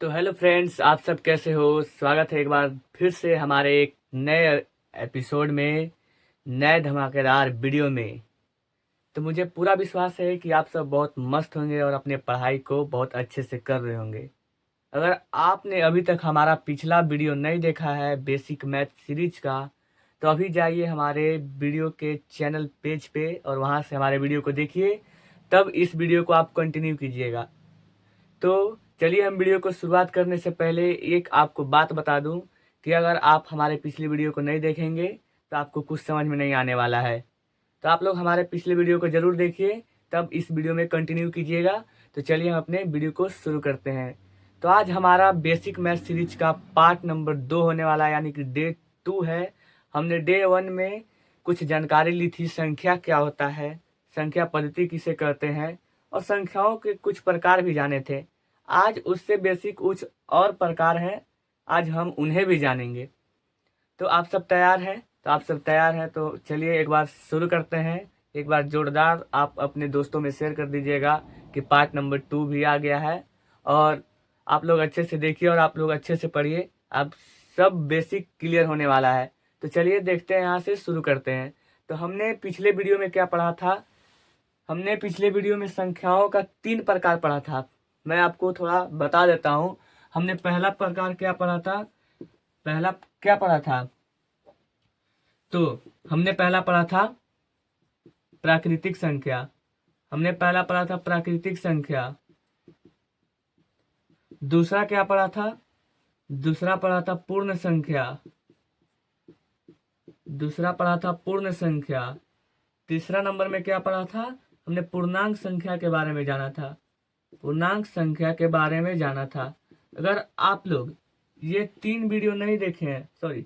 तो hello friends, आप सब कैसे हो। स्वागत है एक बार फिर से हमारे एक नए एपिसोड में, नए धमाकेदार वीडियो में। तो मुझे पूरा विश्वास है कि आप सब बहुत मस्त होंगे और अपने पढ़ाई को बहुत अच्छे से कर रहे होंगे। अगर आपने अभी तक हमारा पिछला वीडियो नहीं देखा है बेसिक मैथ सीरीज का, तो अभी जाइए हमारे वीडियो के चैनल पेज पे और वहाँ से हमारे वीडियो को देखिए, तब इस वीडियो को आप कंटिन्यू कीजिएगा। तो चलिए, हम वीडियो को शुरुआत करने से पहले एक आपको बात बता दूं कि अगर आप हमारे पिछले वीडियो को नहीं देखेंगे तो आपको कुछ समझ में नहीं आने वाला है। तो आप लोग हमारे पिछले वीडियो को ज़रूर देखिए, तब इस वीडियो में कंटिन्यू कीजिएगा। तो चलिए हम अपने वीडियो को शुरू करते हैं। तो आज हमारा बेसिक मैथ सीरीज का पार्ट नंबर 2 होने वाला है, यानी कि डे 2 है। हमने डे 1 में कुछ जानकारी ली थी, संख्या क्या होता है, संख्या पद्धति किसे कहते हैं, और संख्याओं के कुछ प्रकार भी जाने थे। आज उससे बेसिक कुछ और प्रकार हैं, आज हम उन्हें भी जानेंगे। तो आप सब तैयार हैं? तो चलिए एक बार शुरू करते हैं। एक बार जोरदार आप अपने दोस्तों में शेयर कर दीजिएगा कि पार्ट नंबर 2 भी आ गया है। और आप लोग अच्छे से देखिए और आप लोग अच्छे से पढ़िए, आप सब बेसिक क्लियर होने वाला है। तो चलिए देखते हैं, यहाँ से शुरू करते हैं। तो हमने पिछले वीडियो में क्या पढ़ा था? हमने पिछले वीडियो में संख्याओं का 3 प्रकार पढ़ा था। मैं आपको थोड़ा बता देता हूँ। हमने पहला प्रकार क्या पढ़ा था? पहला क्या पढ़ा था? तो हमने पहला पढ़ा था प्राकृतिक संख्या। हमने पहला पढ़ा था प्राकृतिक संख्या। दूसरा क्या पढ़ा था? दूसरा पढ़ा था पूर्ण संख्या। दूसरा पढ़ा था पूर्ण संख्या। तीसरा नंबर में क्या पढ़ा था? हमने पूर्णांक संख्या के बारे में जाना था। पूर्णांक संख्या के बारे में जाना था। अगर आप लोग ये 3 वीडियो नहीं देखे हैं, सॉरी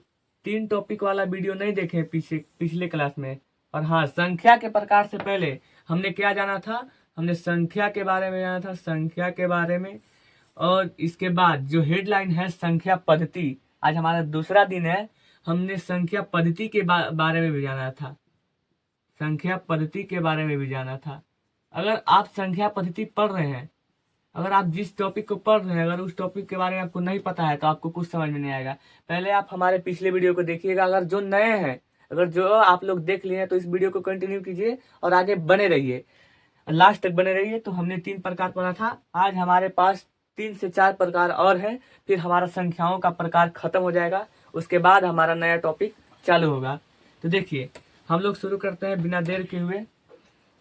3 टॉपिक वाला वीडियो नहीं देखे हैं पिछले क्लास में, और हाँ, संख्या के प्रकार से पहले हमने क्या जाना था? हमने संख्या के बारे में जाना था, संख्या के बारे में। और इसके बाद जो हेडलाइन है संख्या पद्धति, आज हमारा दूसरा दिन है, हमने संख्या पद्धति के बारे में भी जाना था। संख्या पद्धति के बारे में भी जाना था। अगर आप संख्या पद्धति पढ़ रहे हैं, अगर आप जिस टॉपिक को पढ़ रहे हैं, अगर उस टॉपिक के बारे में आपको नहीं पता है तो आपको कुछ समझ में नहीं आएगा। पहले आप हमारे पिछले वीडियो को देखिएगा। अगर जो नए हैं, अगर जो आप लोग देख लिए हैं, तो इस वीडियो को कंटिन्यू कीजिए और आगे बने रहिए, लास्ट तक बने रहिए। तो हमने 3 प्रकार पढ़ा था, आज हमारे पास 3 से 4 प्रकार और हैं, फिर हमारा संख्याओं का प्रकार खत्म हो जाएगा। उसके बाद हमारा नया टॉपिक चालू होगा। तो देखिए, हम लोग शुरू करते हैं बिना देर के हुए।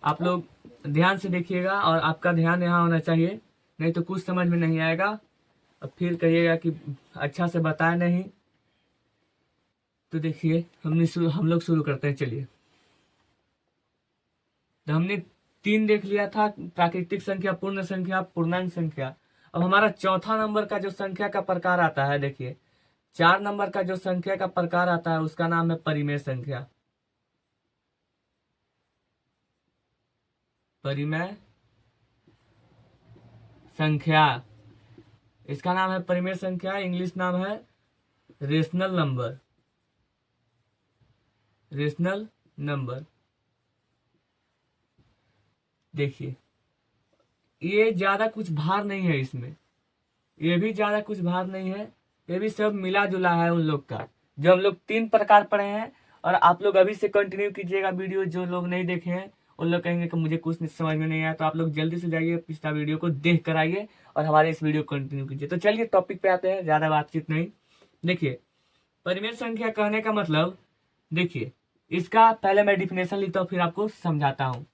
आप लोग ध्यान से देखिएगा और आपका ध्यान यहाँ होना चाहिए, नहीं तो कुछ समझ में नहीं आएगा और फिर कहिएगा कि अच्छा से बताया नहीं। तो देखिए, हम लोग शुरू करते हैं। चलिए, तो हमने 3 देख लिया था, प्राकृतिक संख्या, पूर्ण संख्या, पूर्णांक संख्या। अब हमारा चौथा नंबर का जो संख्या का प्रकार आता है, देखिए 4 नंबर का जो संख्या का प्रकार आता है उसका नाम है परिमेय संख्या। परिमेय संख्या, इसका नाम है परिमेय संख्या। इंग्लिश नाम है रेशनल नंबर। Rational number. देखिए, ये ज्यादा कुछ भार नहीं है इसमें, ये भी ज्यादा कुछ भार नहीं है, ये भी सब मिला जुला है उन लोग का जो हम लोग 3 प्रकार पढ़े हैं। और आप लोग अभी से कंटिन्यू कीजिएगा वीडियो, जो लोग नहीं देखे हैं उन लोग कहेंगे कि मुझे कुछ समझ में नहीं आया। तो आप लोग जल्दी से जाइए, पिछला वीडियो को देख कर आइए और हमारे इस वीडियो को कंटिन्यू कीजिए। तो चलिए टॉपिक पे आते हैं, ज्यादा बातचीत नहीं। देखिए, परिमेय संख्या कहने का मतलब, देखिए इसका पहले मैं डिफिनेशन लिखता हूँ, फिर आपको समझाता हूँ।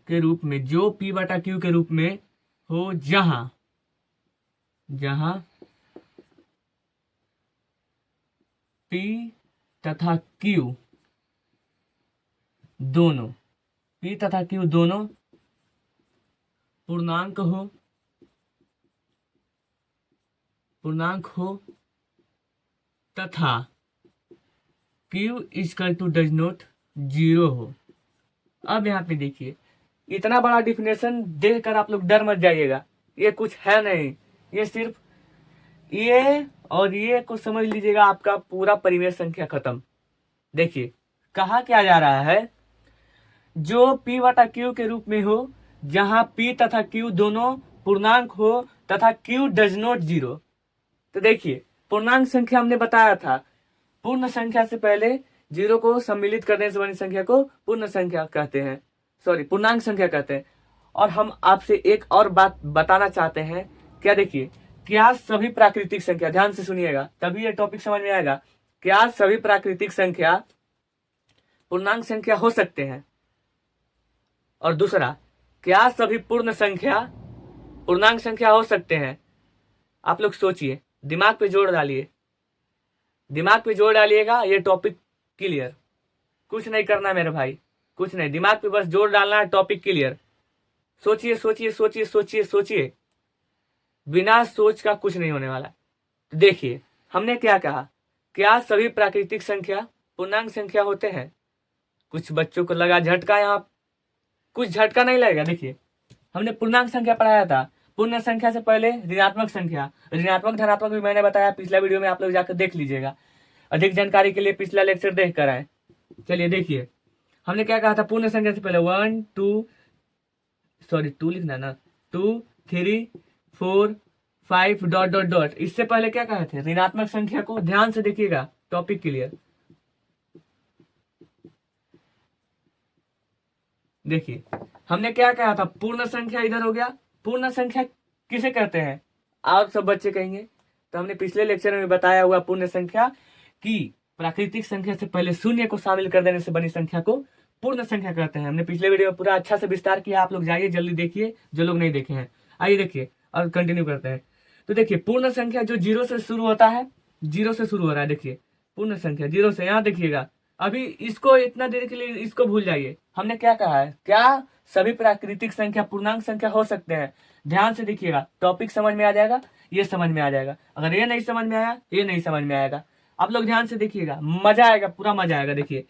के रूप में, जो P बटा Q के रूप में हो, जहां जहां P तथा Q दोनों, P तथा Q दोनों पूर्णांक हो तथा Q equal to does not 0 हो। अब यहाँ पे देखिए, इतना बड़ा डिफिनेशन देखकर आप लोग डर मत जाइएगा, ये कुछ है नहीं, ये सिर्फ ये और ये को समझ लीजिएगा, आपका पूरा परिमेय संख्या खत्म। देखिए, कहा क्या जा रहा है, जो p बटा q के रूप में हो, जहां p तथा q दोनों पूर्णांक हो तथा q डज नॉट जीरो। तो देखिए पूर्णांक संख्या हमने बताया था, पूर्ण संख्या से पहले जीरो को सम्मिलित करने से बनी संख्या को पूर्ण संख्या कहते हैं, सॉरी पूर्णांक संख्या कहते हैं। और हम आपसे एक और बात बताना चाहते हैं, क्या देखिए, क्या सभी प्राकृतिक संख्या, ध्यान से सुनिएगा तभी ये टॉपिक समझ में आएगा, क्या सभी प्राकृतिक संख्या पूर्णांक संख्या हो सकते हैं? और दूसरा, क्या सभी पूर्ण संख्या पूर्णांक संख्या हो सकते हैं? आप लोग सोचिए, दिमाग पे जोर डालिए, दिमाग पे जोर डालिएगा, ये टॉपिक क्लियर। कुछ नहीं करना मेरे भाई, कुछ नहीं, दिमाग पे बस जोर डालना है, टॉपिक क्लियर। सोचिए सोचिए सोचिए सोचिए सोचिए, बिना सोच का कुछ नहीं होने वाला। तो देखिए हमने क्या कहा, क्या सभी प्राकृतिक संख्या पूर्णांक संख्या होते हैं? कुछ बच्चों को लगा झटका, यहाँ कुछ झटका नहीं लगेगा। देखिए हमने पूर्णांक संख्या पढ़ाया था, पूर्ण संख्या से पहले ऋणात्मक संख्या, ऋणात्मक धनात्मक भी मैंने बताया पिछला वीडियो में, आप लोग जाकर देख लीजिएगा, अधिक जानकारी के लिए पिछला लेक्चर देख कर आए। चलिए देखिए हमने क्या कहा था, पूर्ण संख्या से पहले 1 2 सॉरी 2 लिखना ना, 2 3 4 5 डॉट डॉट डॉट। इससे पहले क्या कहे थे, ऋणात्मक संख्या को, ध्यान से देखिएगा टॉपिक क्लियर। देखिए हमने क्या कहा था, पूर्ण संख्या इधर हो गया, पूर्ण संख्या किसे कहते हैं आप सब बच्चे कहेंगे, तो हमने पिछले लेक्चर में बताया हुआ पूर्ण संख्या कि प्राकृतिक संख्या से पहले शून्य को शामिल कर देने से बनी संख्या को पूर्ण संख्या कहते हैं। हमने पिछले वीडियो में पूरा अच्छा से विस्तार किया, आप लोग जाइए जल्दी देखिए जो लोग नहीं देखे हैं। आइए देखिए और कंटिन्यू करते हैं। तो देखिए पूर्ण संख्या जो जीरो से शुरू होता है, जीरो से शुरू हो रहा है, देखिए पूर्ण संख्या जीरो से, यहाँ देखिएगा, अभी इसको इतना देर के लिए इसको भूल जाइए। हमने क्या कहा है, क्या सभी प्राकृतिक संख्या पूर्णांक संख्या हो सकते हैं? ध्यान से देखिएगा, टॉपिक समझ में आ जाएगा, ये समझ में आ जाएगा। अगर ये नहीं समझ में आया, ये नहीं समझ में आएगा। आप लोग ध्यान से देखिएगा, मजा आएगा, पूरा मजा आएगा। देखिए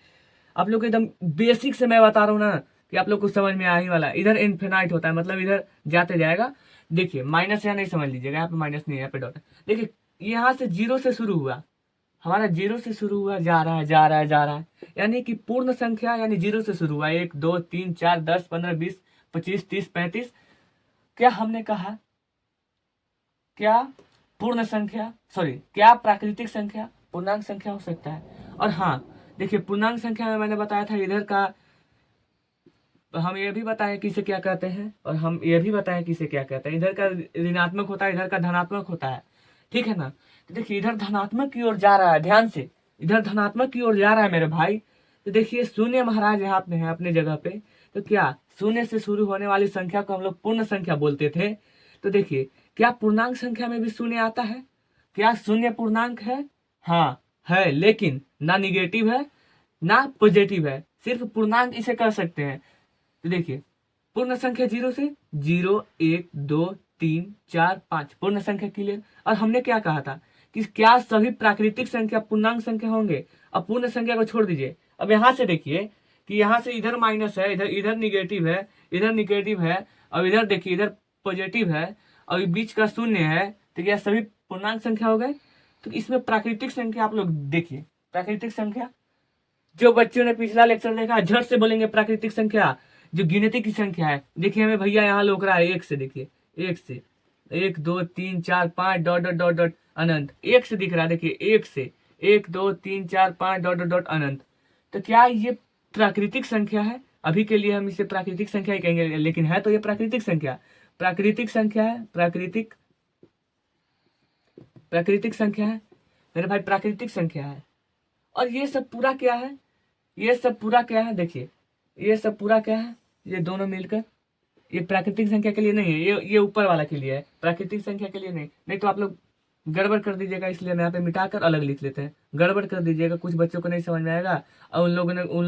आप लोग एकदम बेसिक से मैं बता रहा हूँ ना, कि आप लोग को समझ में आ ही वाला। इधर इनफिनाइट होता है, मतलब इधर जाते जाएगा। देखिए माइनस यहाँ नहीं समझ लीजिएगा, यहाँ पे माइनस नहीं है, यहाँ पे डॉट है। देखिए यहाँ से जीरो से शुरू हुआ, हमारा जीरो से शुरू हुआ, जा रहा है जा रहा है जा रहा है, यानी कि पूर्ण संख्या यानी जीरो से शुरू हुआ, 1 2 3 4 10 15 20 25 30 35। क्या हमने कहा, क्या पूर्ण संख्या, सॉरी क्या प्राकृतिक संख्या पूर्णांक संख्या हो सकता है? और हाँ देखिए पूर्णांक संख्या में मैंने बताया था इधर का, हम ये भी बताए किसे क्या कहते हैं, और हम ये भी बताए किसे क्या कहते हैं। इधर का ऋणात्मक होता है, इधर का धनात्मक होता है, ठीक है ना। तो देखिए इधर धनात्मक की ओर जा रहा है, ध्यान से, इधर धनात्मक की ओर जा रहा है मेरे भाई। तो देखिए शून्य महाराज यहाँ पे है अपने जगह पे, तो क्या शून्य से शुरू होने वाली संख्या को हम लोग पूर्ण संख्या बोलते थे। तो देखिए क्या पूर्णांक संख्या में भी शून्य आता है? क्या शून्य पूर्णांक है? हाँ है, लेकिन ना निगेटिव है ना पॉजिटिव है, सिर्फ पूर्णांक इसे कह सकते हैं। तो देखिए पूर्ण संख्या जीरो से, 0 1 2 3 4 5 पूर्ण संख्या क्लियर। और हमने क्या कहा था कि क्या सभी प्राकृतिक संख्या पूर्णांक संख्या होंगे? अब पूर्ण संख्या को छोड़ दीजिए, अब यहाँ से देखिए कि यहाँ से इधर माइनस है, इधर इधर निगेटिव है, इधर निगेटिव है, और इधर देखिए इधर पॉजिटिव है, और बीच का शून्य है। तो क्या सभी पूर्णांक संख्या हो गए? तो इसमें प्राकृतिक संख्या आप लोग देखिए, प्राकृतिक संख्या जो बच्चों ने पिछला लेक्चर देखा झट से बोलेंगे प्राकृतिक संख्या, जो गिनती की संख्या है। देखिए हमें भैया यहाँ लोक रहा है एक से, देखिए एक से, 1 2 3 4 5 डॉट डॉट डॉट डॉट अनंत, एक से दिख रहा है, देखिए एक से, 1 2 3 4 5 डॉट डॉट डॉट अनंत। तो क्या ये प्राकृतिक संख्या है? अभी के लिए हम इसे प्राकृतिक संख्या ही कहेंगे, लेकिन है तो ये प्राकृतिक संख्या, प्राकृतिक संख्या है, प्राकृतिक प्राकृतिक संख्या है मेरे भाई, प्राकृतिक संख्या है। और ये सब पूरा क्या है, ये सब पूरा क्या है, देखिए ये सब पूरा क्या है, ये दोनों मिलकर, ये प्राकृतिक संख्या के लिए नहीं है, ये ऊपर वाला के लिए है, प्राकृतिक संख्या के लिए नहीं। नहीं तो आप लोग गड़बड़ कर दीजिएगा, इसलिए हम यहाँ पे मिटाकर अलग लिख लेते हैं। गड़बड़ कर दीजिएगा, कुछ बच्चों को नहीं समझ में आएगा, और उन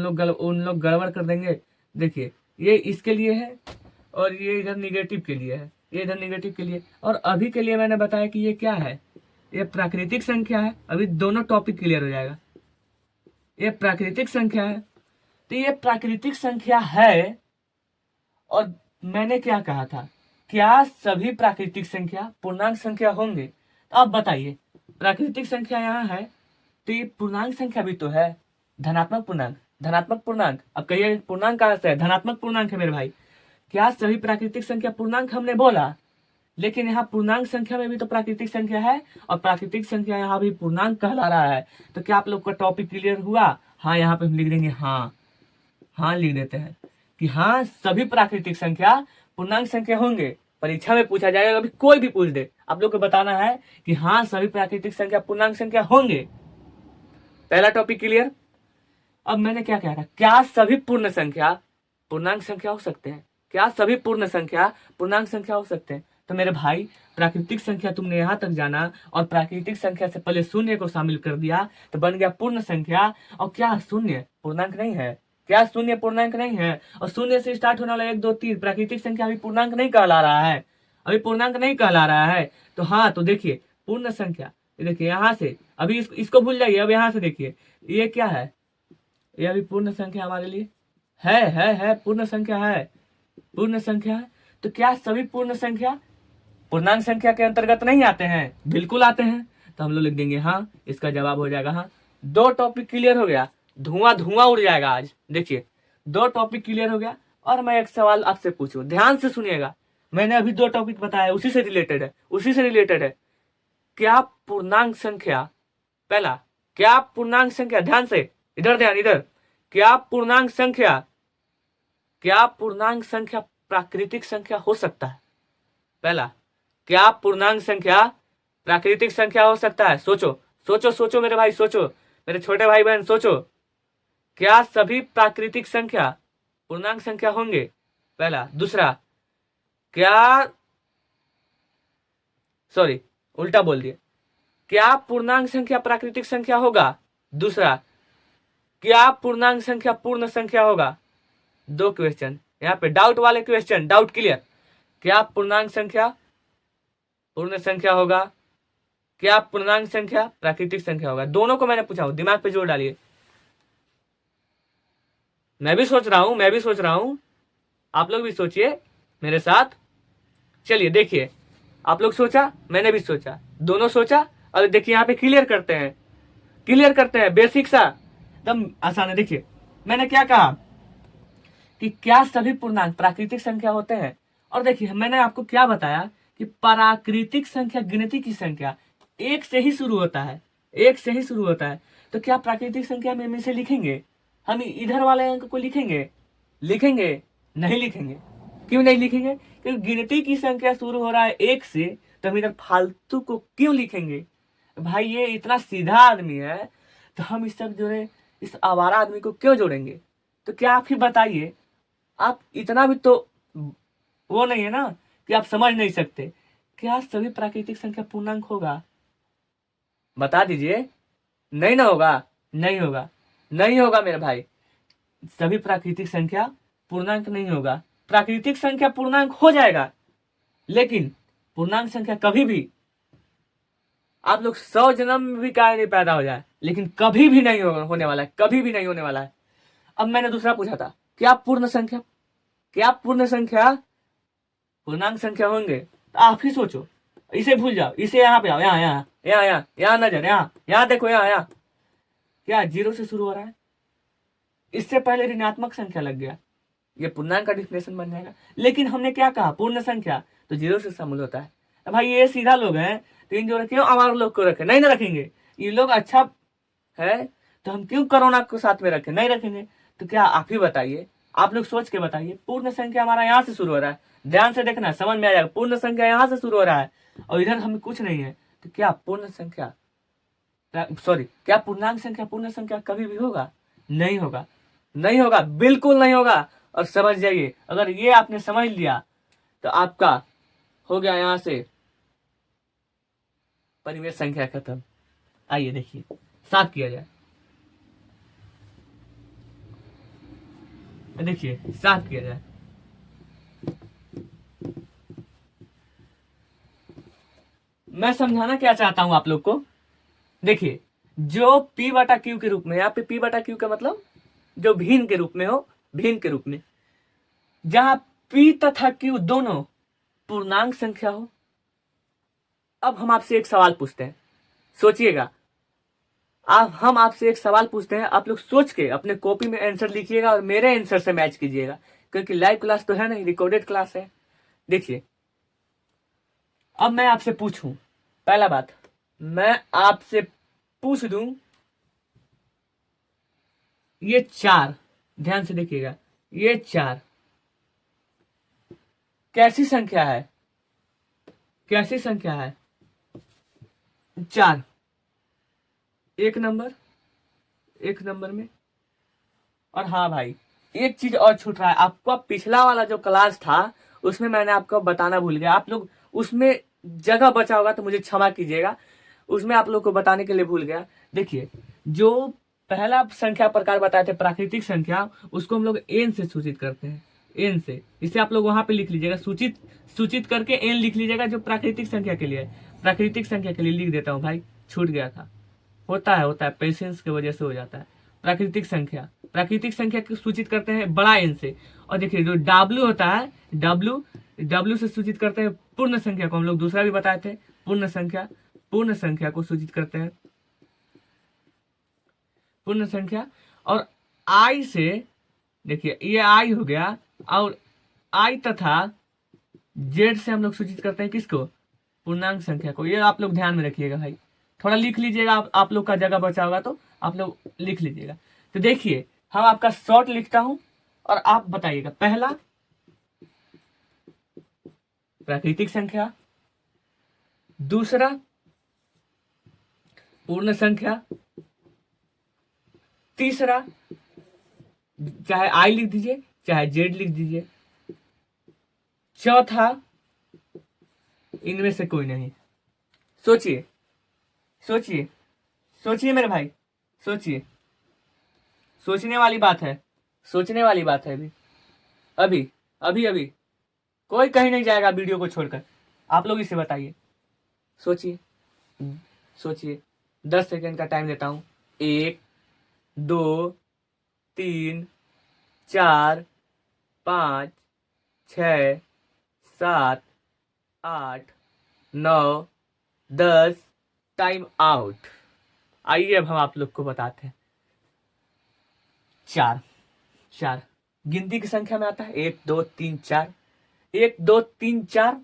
लोग गड़बड़ कर देंगे। देखिए ये इसके लिए है, और ये इधर निगेटिव के लिए है, ये इधर निगेटिव के लिए। और अभी के लिए मैंने बताया कि ये क्या है, ये प्राकृतिक संख्या है। अभी दोनों टॉपिक क्लियर हो जाएगा। ये प्राकृतिक संख्या है, तो ये प्राकृतिक संख्या है। और मैंने क्या कहा था, क्या सभी प्राकृतिक संख्या पूर्णांक संख्या होंगे? तो अब बताइए, प्राकृतिक संख्या यहाँ है, तो ये पूर्णांक संख्या भी तो है, धनात्मक पूर्णांक। धनात्मक पूर्णांक। अब कहिए पूर्णांक कहाँ से है? धनात्मक पूर्णांक है मेरे भाई। क्या सभी प्राकृतिक संख्या पूर्णांक हमने बोला, लेकिन यहाँ पूर्णांक संख्या में भी तो प्राकृतिक संख्या है और प्राकृतिक संख्या यहाँ भी पूर्णांक कहला रहा है। तो क्या आप लोग का टॉपिक क्लियर हुआ? हाँ, यहाँ पे हम लिख देंगे हाँ, हाँ लिख देते हैं कि हाँ सभी प्राकृतिक संख्या पूर्णांक संख्या होंगे। परीक्षा में पूछा जाएगा, कभी कोई भी पूछ दे, आप लोग को बताना है कि हाँ सभी प्राकृतिक संख्या पूर्णांक संख्या होंगे। पहला टॉपिक क्लियर। अब मैंने क्या कहा था? क्या सभी पूर्ण संख्या पूर्णांक संख्या हो सकते हैं? क्या सभी पूर्ण संख्या पूर्णांक संख्या हो सकते हैं? तो मेरे भाई प्राकृतिक संख्या तुमने यहां तक जाना और प्राकृतिक संख्या से पहले शून्य को शामिल कर दिया तो बन गया पूर्ण संख्या। और क्या शून्य पूर्णांक नहीं है? क्या शून्य पूर्णांक नहीं है? और शून्य से स्टार्ट होने वाला 1 2 3 प्राकृतिक संख्या अभी पूर्णांक नहीं कहला रहा है, अभी पूर्णांक नहीं कहला रहा है। तो हाँ, तो देखिए पूर्ण संख्या, देखिए यहाँ से अभी इसको भूल जाइए। अब यहाँ से देखिए ये क्या है? ये अभी पूर्ण संख्या हमारे लिए है पूर्ण संख्या है, पूर्ण संख्या है। तो क्या सभी पूर्ण संख्या पूर्णांक संख्या के अंतर्गत नहीं आते हैं? बिल्कुल आते हैं। तो हम लोग लिख देंगे हाँ, इसका जवाब हो जाएगा हाँ। 2 टॉपिक क्लियर हो गया, धुआं धुआं उड़ जाएगा आज। देखिए 2 टॉपिक क्लियर हो गया। और मैं एक सवाल आपसे पूछूं, ध्यान से सुनिएगा। मैंने अभी 2 टॉपिक बताया, उसी से रिलेटेड है, उसी से रिलेटेड है। क्या पूर्णांक संख्या, पहला क्या पूर्णांक संख्या, ध्यान से इधर ध्यान, इधर, क्या पूर्णांक संख्या, क्या पूर्णांक संख्या प्राकृतिक संख्या हो सकता है? पहला, क्या पूर्णांक संख्या प्राकृतिक संख्या हो सकता है? सोचो सोचो सोचो मेरे भाई, सोचो मेरे छोटे भाई बहन, सोचो। क्या सभी प्राकृतिक संख्या पूर्णांक संख्या होंगे? पहला। दूसरा, क्या, सॉरी उल्टा बोल दिया, क्या पूर्णांक संख्या प्राकृतिक संख्या होगा? दूसरा, क्या पूर्णांक संख्या पूर्ण संख्या होगा? 2 क्वेश्चन यहाँ पे, डाउट वाले क्वेश्चन, डाउट क्लियर। क्या पूर्णांक संख्या पूर्ण संख्या होगा? क्या पूर्णांक संख्या प्राकृतिक संख्या होगा? दोनों को मैंने पूछा हूं, दिमाग पे जोर डालिए। मैं भी सोच रहा हूं, आप लोग भी सोचिए मेरे साथ। चलिए देखिए, आप लोग सोचा, मैंने भी सोचा, दोनों सोचा। और देखिए यहाँ पे क्लियर करते हैं बेसिक सा, एकदम आसान है। देखिए मैंने क्या कहा कि क्या सभी पूर्णांक प्राकृतिक संख्या होते हैं। और देखिए मैंने आपको क्या बताया कि प्राकृतिक संख्या गिनती की संख्या 1 से ही शुरू होता है, 1 से ही शुरू होता है। तो क्या प्राकृतिक संख्या में से लिखेंगे? हम इधर वाले अंक को लिखेंगे? नहीं लिखेंगे। क्यों नहीं लिखेंगे? क्योंकि गिनती की संख्या शुरू हो रहा है 1 से, तो हम इधर फालतू को क्यों लिखेंगे? भाई ये इतना सीधा आदमी है, तो हम इस सब जोड़े, इस आवारा आदमी को क्यों जोड़ेंगे? तो क्या आप ही बताइए, आप इतना भी तो वो नहीं है ना कि आप समझ नहीं सकते। क्या सभी प्राकृतिक संख्या पूर्णांक होगा? बता दीजिए। नहीं ना होगा? नहीं होगा मेरे भाई, सभी प्राकृतिक संख्या पूर्णांक नहीं होगा। प्राकृतिक संख्या पूर्णांक हो जाएगा, लेकिन पूर्णांक संख्या कभी भी, आप लोग 100 जन्म में भी काहे नहीं पैदा हो जाए, लेकिन कभी भी नहीं होने वाला है, कभी भी नहीं होने वाला है। अब मैंने दूसरा पूछा था, क्या पूर्ण संख्या पूर्णांक संख्या होंगे? तो आप ही सोचो, इसे भूल जाओ, इसे यहाँ पे आओ, यहाँ नजर, यहाँ देखो, यहाँ क्या 0 से शुरू हो रहा है? इससे पहले ऋणात्मक संख्या लग गया, ये पूर्णांक का डिफिनेशन बन जाएगा। लेकिन हमने क्या कहा, पूर्ण संख्या तो 0 से शामिल होता है। तो भाई ये सीधा लोग हैं, तो इन जोड़े क्यों हमारे लोग को रखे? नहीं ना रखेंगे। ये लोग अच्छा है तो हम क्यों कोरोना को साथ में रखें? नहीं रखेंगे। तो क्या आप ही बताइए, आप लोग सोच के बताइए। पूर्ण संख्या हमारा यहाँ से शुरू हो रहा है, ध्यान से देखना, समझ में आ जाएगा। पूर्ण संख्या यहाँ से शुरू हो रहा है और इधर हमें कुछ नहीं है। तो क्या पूर्ण संख्या, सॉरी, क्या पूर्णांक संख्या पूर्ण संख्या कभी भी होगा? नहीं होगा, बिल्कुल नहीं होगा। और समझ जाइए, अगर ये आपने समझ लिया तो आपका हो गया यहाँ से परिमेय संख्या खत्म। आइए देखिए, साफ किया जाए, देखिए साफ किया जाए। मैं समझाना क्या चाहता हूं आप लोग को। देखिए, जो P बटा Q के रूप में, यहाँ पे P बटा Q का मतलब जो भिन्न के रूप में हो, भिन्न के रूप में, जहां P तथा Q दोनों पूर्णांक संख्या हो। अब हम आपसे एक सवाल पूछते हैं, सोचिएगा। हम आपसे एक सवाल पूछते हैं, आप लोग सोच के अपने कॉपी में आंसर लिखिएगा और मेरे आंसर से मैच कीजिएगा, क्योंकि लाइव क्लास तो है नहीं, रिकॉर्डेड क्लास है। देखिए, अब मैं आपसे पूछूं, पहला बात मैं आपसे पूछ दूं, ये 4, ध्यान से देखिएगा, ये 4 कैसी संख्या है? कैसी संख्या है? 4 एक नंबर, एक नंबर में। और हाँ भाई, एक चीज और छूट रहा है आपको, पिछला वाला जो क्लास था उसमें मैंने आपको बताना भूल गया, आप लोग उसमें जगह बचा होगा तो मुझे क्षमा कीजिएगा, उसमें आप लोग को बताने के लिए भूल गया। देखिए, जो पहला संख्या प्रकार बताए थे प्राकृतिक संख्या, उसको हम लोग एन से सूचित करते हैं, एन से। इसे आप लोग वहां पे लिख लीजिएगा, सूचित सूचित करके एन लिख लीजिएगा, जो प्राकृतिक संख्या के लिए है। प्राकृतिक संख्या के लिए लिख देता हूँ भाई, छूट गया था, होता है पेशेंस की वजह से हो जाता है। प्राकृतिक संख्या को सूचित करते हैं बड़ा एन से। और देखिए, जो डब्ल्यू होता है, डब्ल्यू से सूचित करते हैं पूर्ण संख्या को, हम लोग दूसरा भी बताए थे, पूर्ण संख्या को सूचित करते हैं, पूर्ण संख्या। और आई से, देखिए ये आई हो गया, और आई तथा जेड से हम लोग सूचित करते हैं किसको? पूर्णांक संख्या को। ये आप लोग ध्यान में रखिएगा भाई, थोड़ा लिख लीजिएगा, आप लोग का जगह बचा होगा तो आप लोग लिख लीजिएगा। तो देखिए, हम आपका शॉर्ट लिखता हूं और आप बताइएगा। पहला प्राकृतिक संख्या, दूसरा पूर्ण संख्या, तीसरा चाहे आई लिख दीजिए चाहे जेड लिख दीजिए, चौथा इनमें से कोई नहीं। सोचिए सोचिए सोचिए मेरे भाई, सोचिए, सोचने वाली बात है, सोचने वाली बात है। अभी अभी अभी अभी कोई कहीं नहीं जाएगा वीडियो को छोड़कर, आप लोग इसे बताइए, सोचिए सोचिए। 10 सेकंड का टाइम देता हूं। 1 2 3 4 5 6 7 8 9 10, टाइम आउट। आइए अब हम आप लोग को बताते हैं। 4 गिनती की संख्या में आता है 1 2 3 4, 1 2 3 4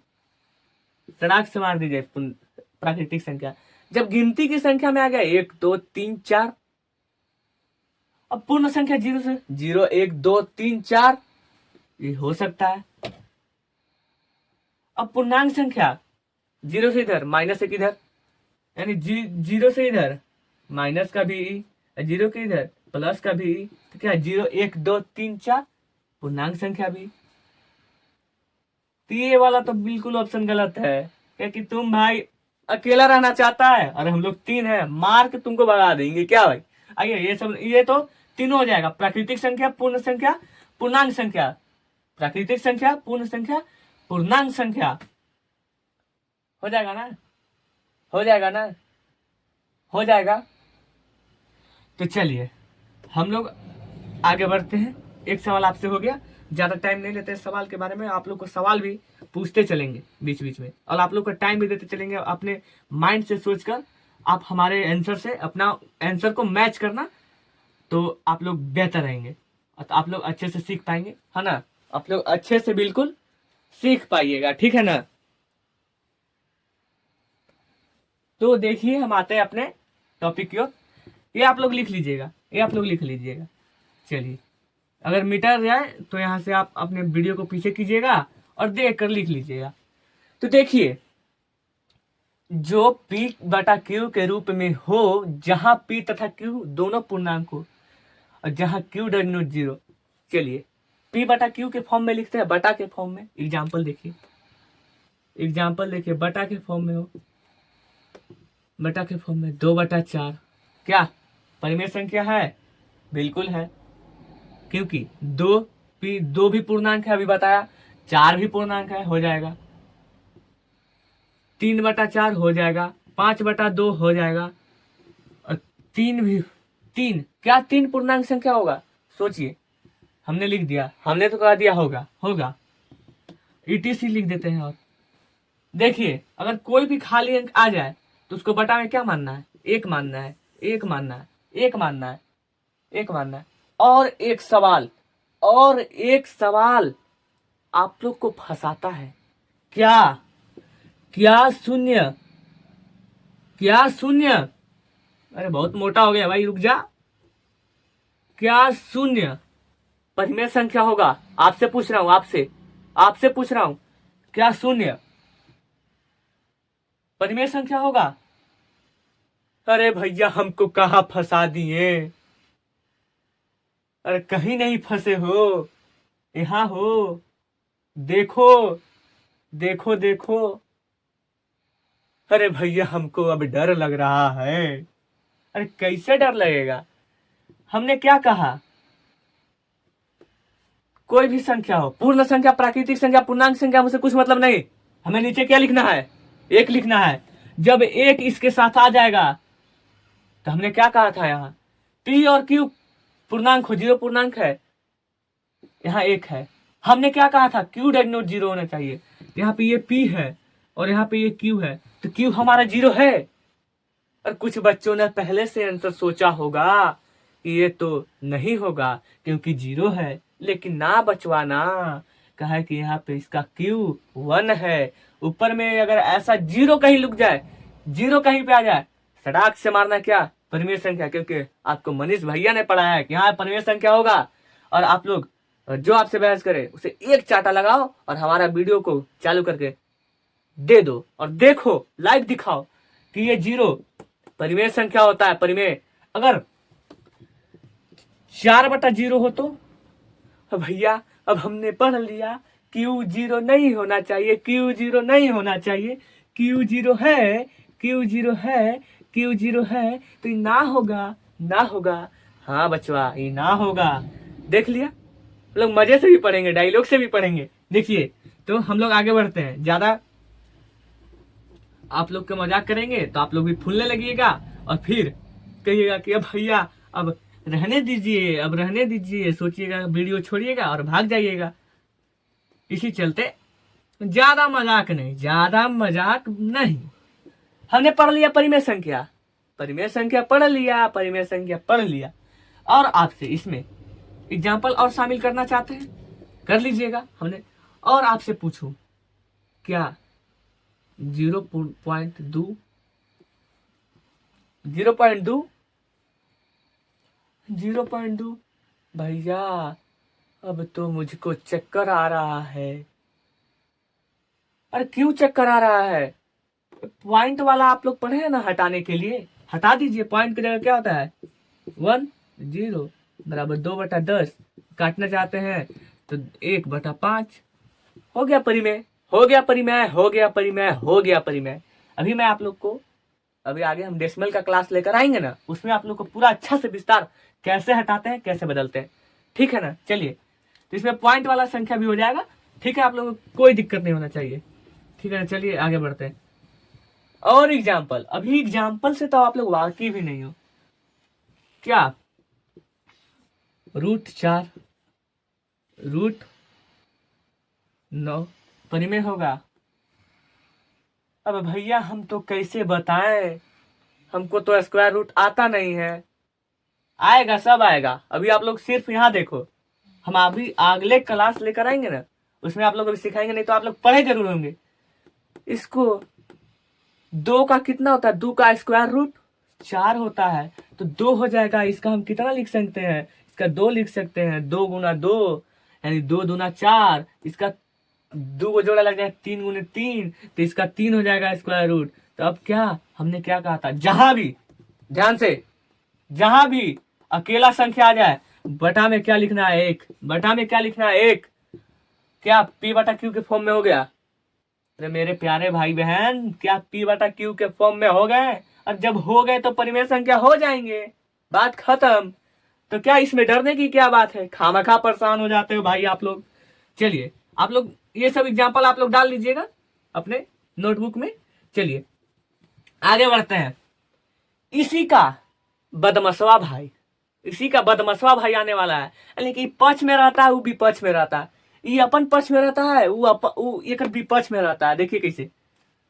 सड़ाक से मार दीजिए प्राकृतिक संख्या। जब गिनती की संख्या में आ गया 1 2 3 4, अब पूर्ण संख्या 0 से 0 1 2 3 4, ये हो सकता है। अब पूर्णांक संख्या 0 से इधर माइनस 1 इधर, यानी 0 से इधर माइनस का भी, 0 के इधर प्लस का भी, तो क्या 0 1 2 3 4 पूर्णांक संख्या भी। तो ये वाला तो बिल्कुल ऑप्शन गलत है, क्या कि तुम भाई अकेला रहना चाहता है और हम लोग 3 है, मार के तुमको भगा देंगे क्या भाई। आइए, ये सब, ये तो तीनों हो जाएगा, प्राकृतिक संख्या, पूर्ण संख्या, पूर्णांक संख्या, प्राकृतिक संख्या, पूर्ण संख्या, पूर्णांक संख्या। हो जाएगा ना, हो जाएगा ना, हो जाएगा। तो चलिए हम लोग आगे बढ़ते हैं। एक सवाल आपसे हो गया, ज्यादा टाइम नहीं लेते सवाल के बारे में, आप लोग को सवाल भी पूछते चलेंगे बीच बीच में, और आप लोग को टाइम भी देते चलेंगे। अपने माइंड से सोचकर आप हमारे आंसर से अपना आंसर को मैच करना, तो आप लोग बेहतर रहेंगे, तो आप लोग अच्छे से सीख पाएंगे, है ना? आप लोग अच्छे से बिल्कुल सीख पाइएगा, ठीक है ना? तो देखिए, हम आते हैं अपने टॉपिक की ओर। ये आप लोग लिख लीजिएगा, ये आप लोग लिख लीजिएगा। चलिए, अगर मिटा जाए तो यहाँ से आप अपने वीडियो को पीछे कीजिएगा और देख कर लिख लीजिएगा। तो देखिए, जो P बटा Q के रूप में हो, जहां P तथा Q दोनों पूर्णांक हो और जहां Q डज नॉट 0। चलिए, P बटा Q के फॉर्म में लिखते हैं, बटा के फॉर्म में। एग्जाम्पल देखिए, बटा के फॉर्म में हो, बटा के फॉर्म में 2 बटा 4, क्या परिमेय संख्या है? बिल्कुल है, क्योंकि 2 भी पूर्णांक है, अभी बताया, 4 भी पूर्णांक है, हो जाएगा। 3 बटा 4 हो जाएगा, 5 बटा 2 हो जाएगा, और 3 क्या 3 पूर्णांक संख्या होगा? सोचिए, हमने लिख दिया, हमने तो कह दिया होगा, ETC लिख देते हैं। और देखिए, अगर कोई भी खाली अंक आ जाए तो उसको बटा में क्या मानना है? 1 मानना है। एक मानना है, एक मानना है, एक मानना है। और एक सवाल आप लोग को फंसाता है। क्या क्या शून्य? क्या शून्य? अरे बहुत मोटा हो गया भाई, रुक जा। क्या शून्य परिमेय संख्या होगा? आपसे पूछ रहा हूं, आपसे पूछ रहा हूं, क्या शून्य परिमेय संख्या होगा? अरे भैया हमको कहाँ फंसा दिए? अरे कहीं नहीं फंसे हो, यहाँ हो। देखो, देखो, देखो। अरे भैया हमको अब डर लग रहा है। अरे कैसे डर लगेगा? हमने क्या कहा? कोई भी संख्या हो, पूर्ण संख्या, प्राकृतिक संख्या, पूर्णांक संख्या, मुझसे कुछ मतलब नहीं। हमें नीचे क्या लिखना है? एक लिखना है। जब एक इसके साथ आ जाएगा तो हमने क्या कहा था? यहाँ पी और क्यू पूर्णांक हो, जीरो पूर्णांक है, यहाँ एक है। हमने क्या कहा था? क्यू डज नॉट जीरो होना चाहिए। यहाँ पे ये पी है और यहाँ पे ये क्यू है, तो क्यू हमारा जीरो है। और कुछ बच्चों ने पहले से आंसर सोचा होगा कि ये तो नहीं होगा क्योंकि जीरो है, लेकिन ना बचवाना, कहा कि यहाँ पे इसका क्यू 1 है। ऊपर में अगर ऐसा जीरो कहीं लुक जाए, जीरो कहीं पे आ जाए, सड़ाक से मारना क्या? परिमेय संख्या, क्योंकि आपको मनीष भैया ने पढ़ाया है कि यहाँ परिमेय संख्या होगा। और आप लोग जो आपसे बहस करे उसे एक चाटा लगाओ और हमारा वीडियो को चालू करके दे दो और देखो, लाइव दिखाओ कि ये जीरो परिमेय संख्या होता है। परिमेय अगर 4/0 हो तो भैया अब हमने पढ़ लिया क्यू जीरो नहीं होना चाहिए, क्यू जीरो नहीं होना चाहिए, क्यू जीरो है, क्यू जीरो है, क्यू जीरो है, तो ये ना होगा, ना होगा। हाँ बचवा, ये ना होगा। देख लिया, लोग मजे से भी पढ़ेंगे, डायलॉग से भी पढ़ेंगे। देखिए, तो हम लोग आगे बढ़ते हैं। ज्यादा आप लोग के मजाक करेंगे तो आप लोग भी फूलने लगिएगा और फिर कहिएगा कि अब भैया अब रहने दीजिए, अब रहने दीजिए, सोचिएगा, वीडियो छोड़िएगा और भाग जाइएगा। इसी चलते ज्यादा मजाक नहीं, ज्यादा मजाक नहीं। हमने पढ़ लिया परिमेय संख्या, परिमेय संख्या पढ़ लिया, परिमेय संख्या पढ़ लिया। और आपसे इसमें एग्जाम्पल और शामिल करना चाहते हैं, कर लीजिएगा। हमने और आपसे पूछूं क्या 0.2 0.2 भैया अब तो मुझको चक्कर आ रहा है। अरे क्यों चक्कर आ रहा है? पॉइंट वाला आप लोग पढ़े हैं ना, हटाने के लिए हटा दीजिए। पॉइंट की जगह क्या होता है? 1 0 बराबर 2/10। काटना चाहते हैं तो 1/5। हो गया परिमेय, हो गया परिमेय, हो गया परिमेय, हो गया परिमेय। अभी मैं आप लोग को, अभी आगे हम डेसिमल का क्लास लेकर आएंगे ना, उसमें आप लोग को पूरा अच्छा से विस्तार कैसे हटाते हैं, कैसे बदलते हैं, ठीक है ना। चलिए, तो इसमें पॉइंट वाला संख्या भी हो जाएगा, ठीक है। आप लोगों को कोई दिक्कत नहीं होना चाहिए, ठीक है ना। चलिए आगे बढ़ते हैं। और एग्जाम्पल, अभी एग्जाम्पल से तो आप लोग वाकिफ भी नहीं हो। क्या √4 √9 परिमेय होगा? अब भैया हम तो कैसे बताएं, हमको तो स्क्वायर रूट आता नहीं है। आएगा, सब आएगा। अभी आप लोग सिर्फ यहाँ देखो, हम अभी अगले क्लास लेकर आएंगे ना, उसमें आप लोग अभी सिखाएंगे, नहीं तो आप लोग पढ़े जरूर होंगे। इसको 2 का कितना होता है? 2 का स्क्वायर रूट 4 होता है, तो 2 हो जाएगा। इसका हम कितना लिख सकते हैं? इसका 2 लिख सकते हैं। 2 गुना 2 यानी 2 दूना 4। इसका 2 को जोड़ा लग जाए 3 गुने 3, तो इसका 3 हो जाएगा स्क्वायर रूट। तो अब क्या हमने क्या कहा था? जहां भी, ध्यान से, जहां भी अकेला संख्या आ जाए, बटा में क्या लिखना है? 1। बटा में क्या लिखना है? 1। क्या P/Q के फॉर्म में हो गया? अरे मेरे प्यारे भाई बहन, क्या P/Q के फॉर्म में हो गए? और जब हो गए तो परिमेय संख्या हो जाएंगे, बात खत्म। तो क्या इसमें डरने की क्या बात है? खामखा परेशान हो जाते हो भाई आप लोग। चलिए, आप लोग ये सब एग्जाम्पल आप लोग डाल लीजिएगा अपने नोटबुक में। चलिए आगे बढ़ते हैं। इसी का बदमसवा भाई, इसी का बदमसवा भाई आने वाला है। यानी कि पक्ष में रहता है, वो विपक्ष में रहता है। ये अपन पक्ष में रहता है, वो एक विपक्ष में रहता है। देखिए कैसे।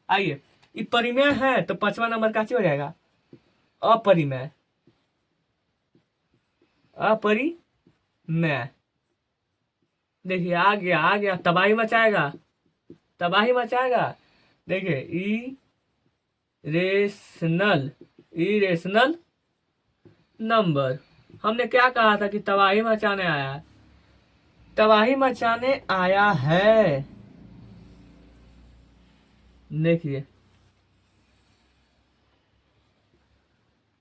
आइए, ये परिमेय है तो 5वां नंबर का हो जाएगा? अपरिमेय। अपरिमेय। देखिए आ गया, तबाही मचाएगा, तबाही मचाएगा। देखिए इरेशनल, इरेशनल नंबर। हमने क्या कहा था कि तबाही मचाने आया है, तबाही मचाने आया है। देखिए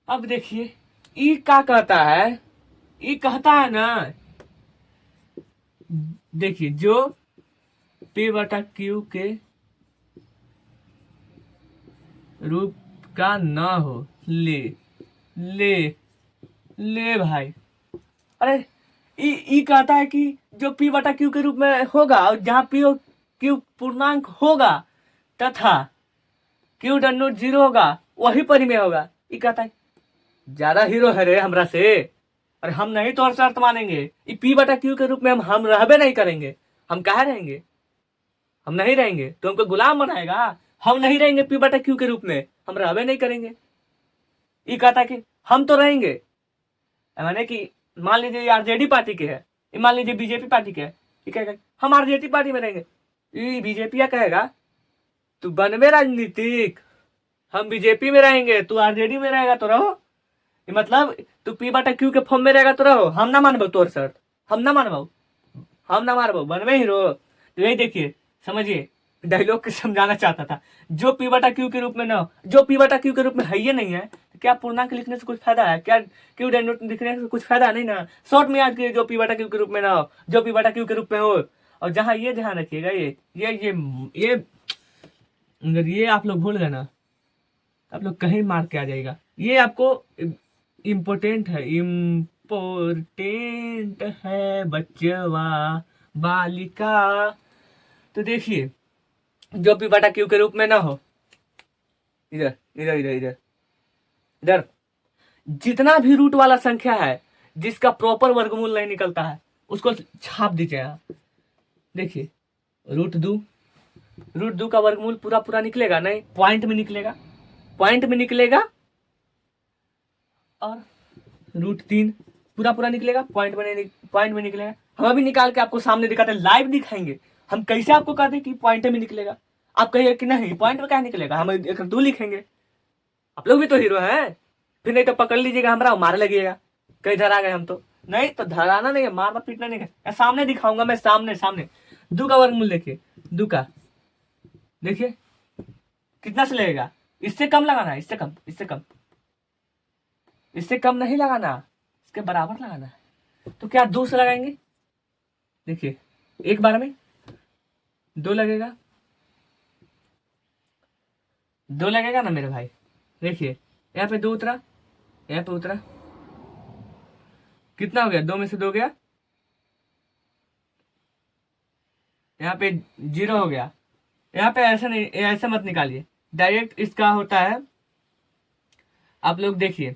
अब देखिए ई क्या कहता है, ई कहता है ना, देखिए जो P बटा Q के रूप का ना हो, ले ले ले भाई। अरे ई कहता है कि जो P बटा Q के रूप में होगा और जहां P और Q पूर्णांक होगा तथा Q डॉट नॉट जीरो होगा वही परिमेय होगा। ई कहता है ज्यादा हीरो है रे हमरा से, और हम नहीं तो शर्त मानेंगे। ये P बटा Q के रूप में हम रहबे नहीं करेंगे। हम कहा रहेंगे, हम नहीं रहेंगे तो हमको गुलाम बनाएगा। हम नहीं रहेंगे P बटा Q के रूप में, हम रहबे नहीं करेंगे। ये कहता है कि हम तो रहेंगे, माने कि मान लीजिए ये आरजेडी पार्टी के है, मान लीजिए बीजेपी पार्टी के है, ये कहेगा हम आरजेडी पार्टी में रहेंगे। ये बीजेपी कहेगा तू बनवे राजनीतिक, हम बीजेपी में रहेंगे, तू आरजेडी में रहेगा तो रहो। मतलब तू P बटा Q के फॉर्म में रहेगा तो रहो, हम ना मानबो तोर शर्त, हम ना मानबो, हम ना मानबो, बनवे हीरो। तो यही देखिए, समझिए डायलॉग के समझाना चाहता था। जो P बटा Q के रूप में ना, जो P बटा Q के रूप में है ये नहीं है, तो क्या पूर्णांक लिखने से कुछ फायदा है? क्या Q डॉट नॉट लिखने से कुछ फायदा नहीं ना। शॉर्ट में याद कीजिए, जो P बटा Q के रूप में ना हो, जो P बटा Q के रूप में हो। और जहां ये ध्यान रखिएगा, ये अगर ये आप लोग भूल गए ना, आप लोग कहीं मार के आ जाएगा। ये आपको इम्पोर्टेंट है, इम्पोर्टेंट है बच्चवा बालिका। तो देखिए जो P बटा Q के रूप में ना हो, इधर इधर इधर इधर इधर जितना भी रूट वाला संख्या है जिसका प्रॉपर वर्गमूल नहीं निकलता है उसको छाप दीजिए आप। देखिए रूट दो का वर्गमूल पूरा पूरा निकलेगा नहीं, पॉइंट में निकलेगा, पॉइंट में निकलेगा। और रूट 3 पूरा पूरा निकलेगा, पॉइंट में निकलेगा। हम अभी निकाल के आपको सामने दिखाते हैं, लाइव दिखाएंगे हम कैसे आपको कहते हैं कि पॉइंट में निकलेगा। आप कहिए कि नहीं पॉइंट में क्या निकलेगा, हम एक दो लिखेंगे। आप लोग भी तो हीरो हैं, फिर नहीं तो पकड़ लीजिएगा हमरा, मारे लगिएगा कहीं धरा गए हम तो। नहीं तो धराना नहीं है, मारना पीटना नहीं है, सामने दिखाऊंगा मैं, सामने सामने। दो का वर्गमूल देखिए, दो का देखिए कितना से लगेगा, इससे कम लगाना है, इससे कम, इससे कम, इससे कम नहीं लगाना, इसके बराबर लगाना है। तो क्या 2 से लगाएंगे, देखिए एक बार में 2 लगेगा, 2 लगेगा ना मेरे भाई। देखिए यहाँ पे 2 उतरा, यहाँ पे उतरा, कितना हो गया, 2 में से 2 गया, यहाँ पे 0 हो गया। यहाँ पे ऐसा नहीं, ऐसा मत निकालिए, डायरेक्ट इसका होता है। आप लोग देखिए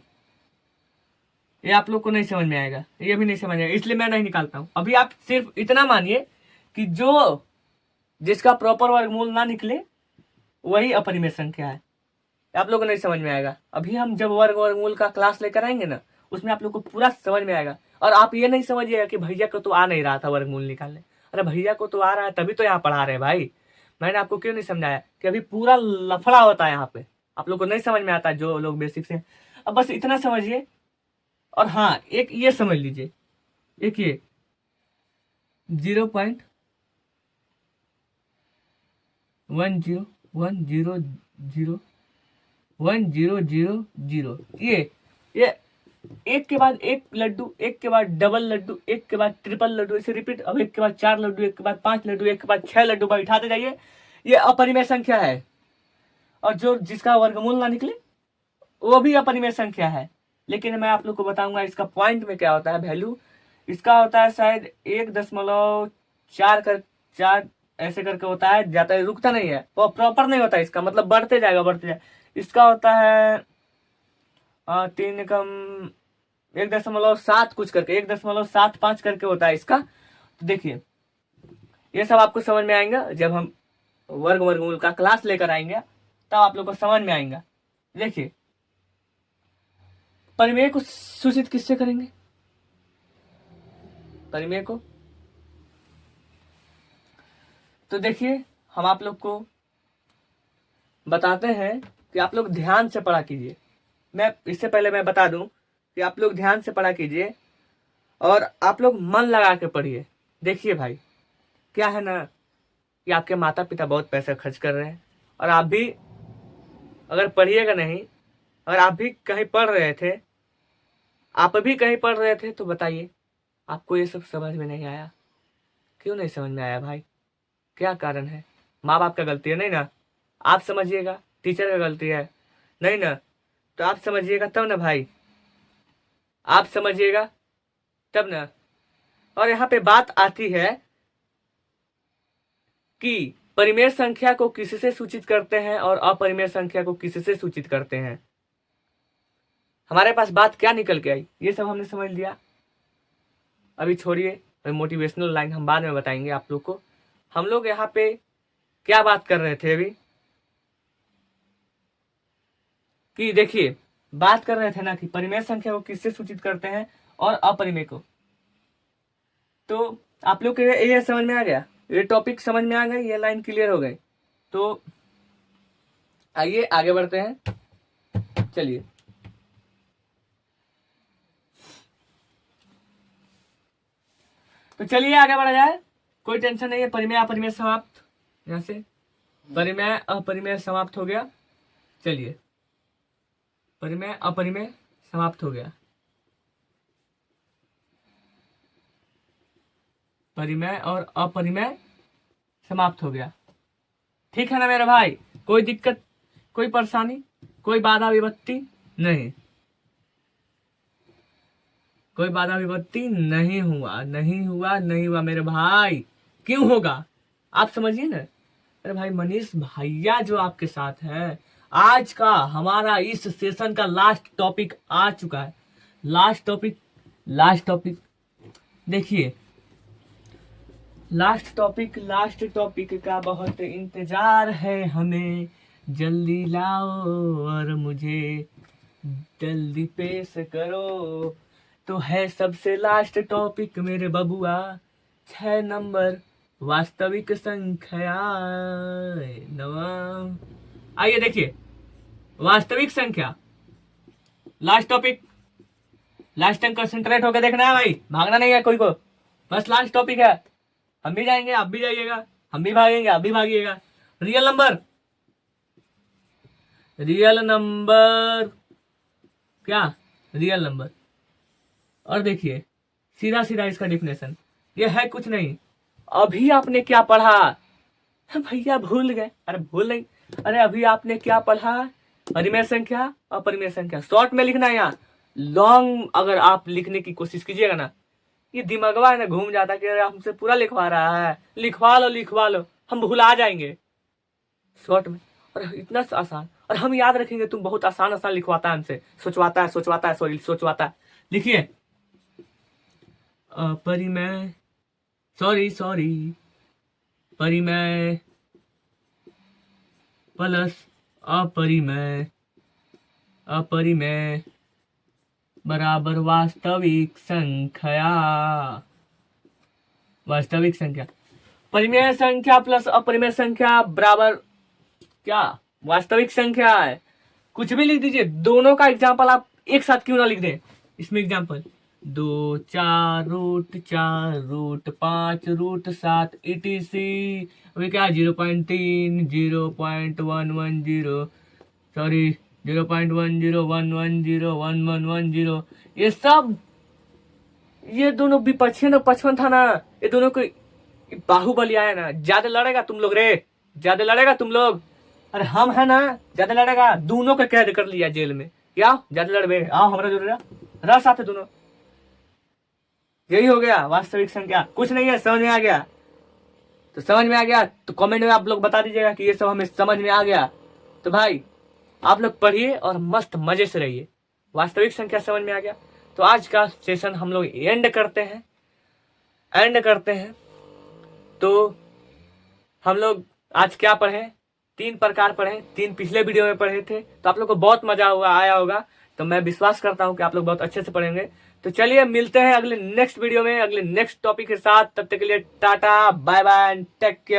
ये आप लोग को नहीं समझ में आएगा, ये भी नहीं समझ आएगा, इसलिए मैं नहीं निकालता हूं। अभी आप सिर्फ इतना मानिए कि जो जिसका प्रॉपर वर्गमूल ना निकले वही अपरिमेय संख्या है। आप लोग को नहीं समझ में आएगा, अभी हम जब वर्गमूल का क्लास लेकर आएंगे ना उसमें आप लोग को पूरा समझ में आएगा। और आप ये नहीं समझिएगा कि भैया को तो आ नहीं रहा था वर्गमूल निकालने, अरे भैया को तो आ रहा है तभी तो यहाँ पढ़ा रहे भाई। मैंने आपको क्यों नहीं समझाया कि अभी पूरा लफड़ा होता है यहाँ पे, आप लोग को नहीं समझ में आता जो लोग बेसिक से। अब बस इतना समझिए। और हाँ एक ये समझ लीजिए, एक ये 0.101000 ये एक के बाद एक लड्डू, एक के बाद डबल लड्डू, एक के बाद ट्रिपल लड्डू, ऐसे रिपीट। अब एक के बाद 4 लड्डू, एक के बाद 5 लड्डू, एक के बाद 6 लड्डू बैठाते जाइए, ये अपरिमेय संख्या है। और जो जिसका वर्गमूल ना निकले वो भी अपरिमेय संख्या है। लेकिन मैं आप लोग को बताऊंगा इसका पॉइंट में क्या होता है वैल्यू। इसका होता है शायद 1.4 ऐसे करके होता है, जाता है, रुकता नहीं है, वो प्रॉपर नहीं होता है इसका, मतलब बढ़ते जाएगा बढ़ते जाएगा। इसका होता है 3 कम 1.7 कुछ करके, 1.75 करके होता है इसका। तो देखिए ये सब आपको समझ में आएगा जब हम वर्गमूल का क्लास लेकर आएंगे, तब आप लोग को समझ में आएगा। देखिए परिमेय को सूचित किससे करेंगे, परिमेय को। तो देखिए, हम आप लोग को बताते हैं कि आप लोग ध्यान से पढ़ा कीजिए। मैं इससे पहले मैं बता दूं कि आप लोग ध्यान से पढ़ा कीजिए और आप लोग मन लगा के पढ़िए। देखिए भाई, क्या है ना कि आपके माता पिता बहुत पैसा खर्च कर रहे हैं और आप भी अगर पढ़िएगा नहीं, अगर आप भी कहीं पढ़ रहे थे, तो बताइए आपको ये सब समझ में नहीं आया? क्यों नहीं समझ में आया भाई? क्या कारण है? माँ बाप का गलती है नहीं ना? आप समझिएगा। टीचर का गलती है नहीं ना? तो आप समझिएगा तब ना भाई, आप समझिएगा तब ना। और यहाँ पे बात आती है कि परिमेय संख्या को किससे सूचित करते हैं और अपरिमेय संख्या को किससे सूचित करते हैं। हमारे पास बात क्या निकल के आई, ये सब हमने समझ लिया। अभी छोड़िए, मोटिवेशनल लाइन हम बाद में बताएंगे आप लोग को। हम लोग यहाँ पे क्या बात कर रहे थे अभी कि देखिए, बात कर रहे थे ना कि परिमेय संख्या को किससे सूचित करते हैं और अपरिमेय को। तो आप लोग को ये समझ में आ गया, ये टॉपिक समझ में आ गए, ये लाइन क्लियर हो गई। तो आइए आगे बढ़ते हैं। चलिए, तो चलिए आगे बढ़ा जाए, कोई टेंशन नहीं है। परिमेय अपरिमेय समाप्त, यहाँ से परिमेय अपरिमेय समाप्त हो गया। चलिए, परिमेय अपरिमेय समाप्त हो गया। परिमेय और अपरिमेय समाप्त हो गया। ठीक है ना मेरे भाई? कोई दिक्कत, कोई परेशानी, कोई बाधा विपत्ति नहीं? कोई बाधा विपत्ति नहीं हुआ मेरे भाई। क्यों होगा आप समझिए ना। अरे भाई मनीष भैया जो आपके साथ है, आज का हमारा इस सेशन का लास्ट टॉपिक आ चुका है। लास्ट टॉपिक देखिए, लास्ट टॉपिक का बहुत इंतजार है हमें। जल्दी लाओ और मुझे जल्दी पेश करो। तो है सबसे लास्ट टॉपिक मेरे बबुआ, 6 नंबर वास्तविक संख्या। आइए देखिए, वास्तविक संख्या last topic. Last time concentrate होकर देखना है भाई, भागना नहीं है कोई को। बस लास्ट टॉपिक है, हम भी जाएंगे आप भी जाइएगा, हम भी भागेंगे आप भी भागिएगा। रियल नंबर क्या? Real number. और देखिए, सीधा सीधा इसका डिफिनेशन ये है कुछ नहीं। अभी आपने क्या पढ़ा भैया? भूल गए? अरे भूल नहीं, अरे अभी आपने क्या पढ़ा? परिमेय संख्या अपरिमेय संख्या। शॉर्ट में लिखना है, यहाँ लॉन्ग अगर आप लिखने की कोशिश कीजिएगा ना, ये दिमागवा है ना घूम जाता कि हमसे पूरा लिखवा रहा है। लिखवा लो, हम भुला जाएंगे शॉर्ट में। और इतना आसान, और हम याद रखेंगे तुम बहुत आसान लिखवाता है हमसे, सोचवाता है। लिखिए, परिमेय परिमेय प्लस अपरिमेय बराबर वास्तविक संख्या। परिमेय संख्या प्लस अपरिमेय संख्या बराबर क्या? वास्तविक संख्या है। कुछ भी लिख दीजिए, दोनों का एग्जाम्पल आप एक साथ क्यों ना लिख दें। इसमें एग्जाम्पल 2, 4, √4, √5, √7 etc। अभी क्या 0.3, 0.110, सॉरी 0.10, 110, 1110, ये सब, ये दोनों विपक्षी ना पचपन था ना, ये दोनों को बाहुबली आया ना। ज्यादा लड़ेगा तुम लोग। अरे हम है ना, ज्यादा लड़ेगा, दोनों को कैद कर लिया जेल में। क्या ज्यादा लड़बे? आओ हमारा जो रस आते दोनों। यही हो गया वास्तविक संख्या। कुछ नहीं है, समझ में आ गया? तो समझ में आ गया तो कमेंट में आप लोग बता दीजिएगा कि ये सब हमें समझ में आ गया। तो भाई आप लोग पढ़िए और मस्त मजे से रहिए। वास्तविक संख्या समझ में आ गया तो आज का सेशन हम लोग एंड करते हैं। तो हम लोग आज क्या पढ़े? 3 प्रकार पढ़े, 3 पिछले वीडियो में पढ़े थे। तो आप लोग को बहुत मजा आया होगा। तो मैं विश्वास करता हूँ कि आप लोग बहुत अच्छे से पढ़ेंगे। तो चलिए मिलते हैं अगले नेक्स्ट वीडियो में, अगले नेक्स्ट टॉपिक के साथ। तब तक के लिए tata bye bye, take care.